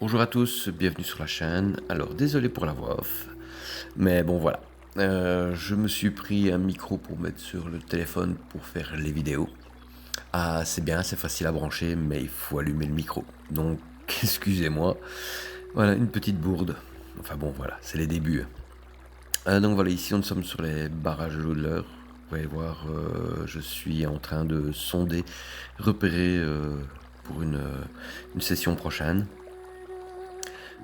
Bonjour à tous, bienvenue sur la chaîne. Alors désolé pour la voix off, mais bon voilà. Je me suis pris un micro pour mettre sur le téléphone pour faire les vidéos. Ah c'est bien, c'est facile à brancher, mais il faut allumer le micro. Donc excusez-moi. Voilà, une petite bourde. Enfin bon voilà, c'est les débuts. Donc voilà, ici nous sommes sur les barrages de l'eau de l'Eure. Vous pouvez voir, je suis en train de sonder, repérer pour une session prochaine.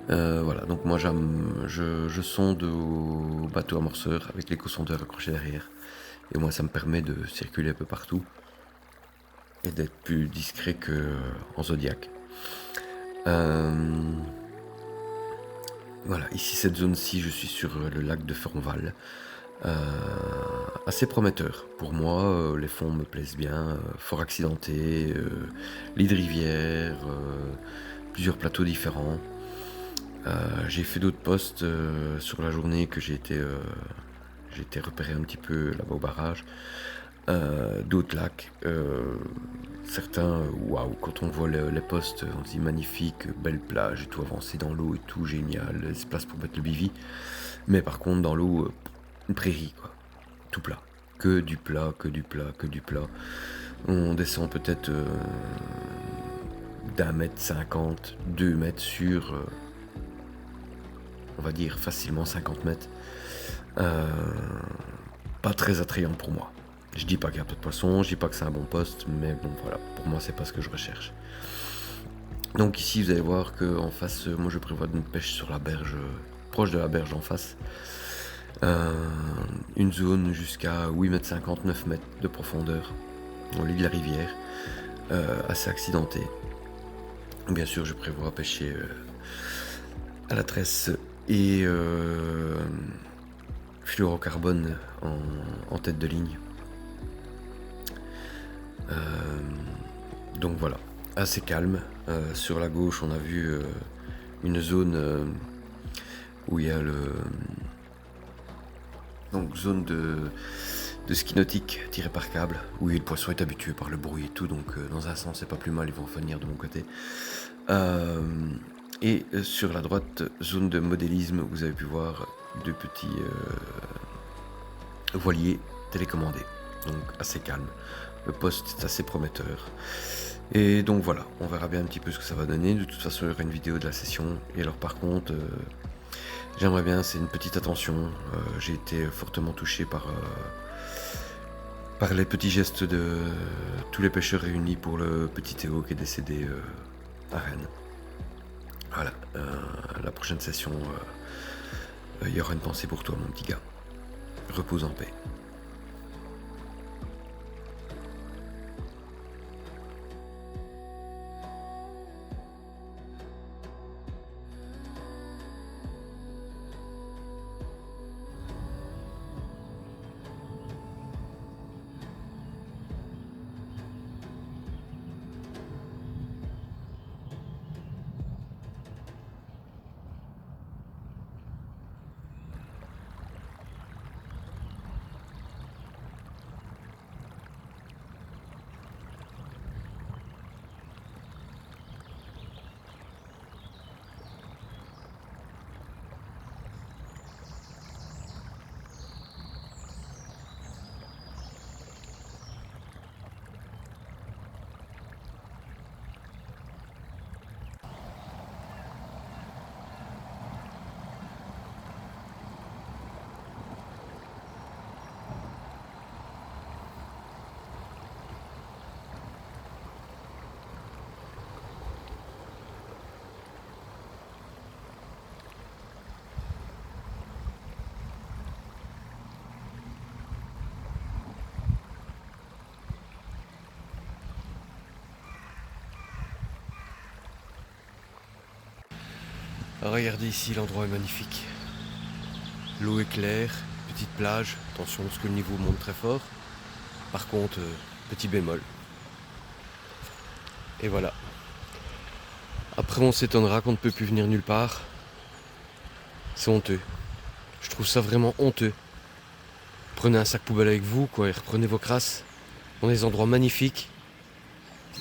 Voilà, donc moi je sonde au bateau amorceur avec l'éco-sondeur accroché derrière. Et moi ça me permet de circuler un peu partout et d'être plus discret qu'en Zodiac. Voilà, ici cette zone-ci, je suis sur le lac de Ferronval. Assez prometteur. Pour moi, les fonds me plaisent bien. Fort accidenté, lit de rivière, plusieurs plateaux différents. J'ai fait d'autres postes sur la journée que j'ai été repérer un petit peu là-bas au barrage. D'autres lacs, certains, waouh, quand on voit les postes, on se dit magnifique, belle plage et tout, avancé dans l'eau et tout, génial, espace pour mettre le bivy. Mais par contre, dans l'eau, une prairie, quoi, tout plat. Que du plat, que du plat, que du plat. On descend peut-être d'1,50 m, 2 mètres sur, on va dire facilement 50 mètres. Pas très attrayant pour moi. Je dis pas qu'il y a pas de poisson, je dis pas que c'est un bon poste, mais bon voilà, pour moi c'est pas ce que je recherche. Donc ici vous allez voir qu'en face, moi je prévois une pêche sur la berge, proche de la berge en face. Une zone jusqu'à 8,50 m, 9 mètres de profondeur, au lit de la rivière, assez accidentée. Bien sûr je prévois pêcher à la tresse et fluorocarbone en tête de ligne. Donc voilà, assez calme. Sur la gauche, on a vu une zone où il y a donc zone de ski nautique tiré par câble, où le poisson est habitué par le bruit et tout, donc dans un sens c'est pas plus mal, ils vont venir de mon côté. Et sur la droite, zone de modélisme, vous avez pu voir deux petits voiliers télécommandés, donc assez calme. Le poste est assez prometteur. Et donc voilà, on verra bien un petit peu ce que ça va donner. De toute façon, il y aura une vidéo de la session. Et alors par contre, j'aimerais bien, c'est une petite attention. J'ai été fortement touché par les petits gestes de tous les pêcheurs réunis pour le petit Théo qui est décédé à Rennes. Voilà, la prochaine session, il y aura une pensée pour toi, mon petit gars. Repose en paix. Regardez ici, l'endroit est magnifique. L'eau est claire, petite plage, attention parce que le niveau monte très fort. Par contre, petit bémol. Et voilà. Après on s'étonnera qu'on ne peut plus venir nulle part. C'est honteux. Je trouve ça vraiment honteux. Prenez un sac poubelle avec vous, quoi, et reprenez vos crasses dans des endroits magnifiques.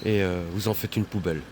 Et vous en faites une poubelle.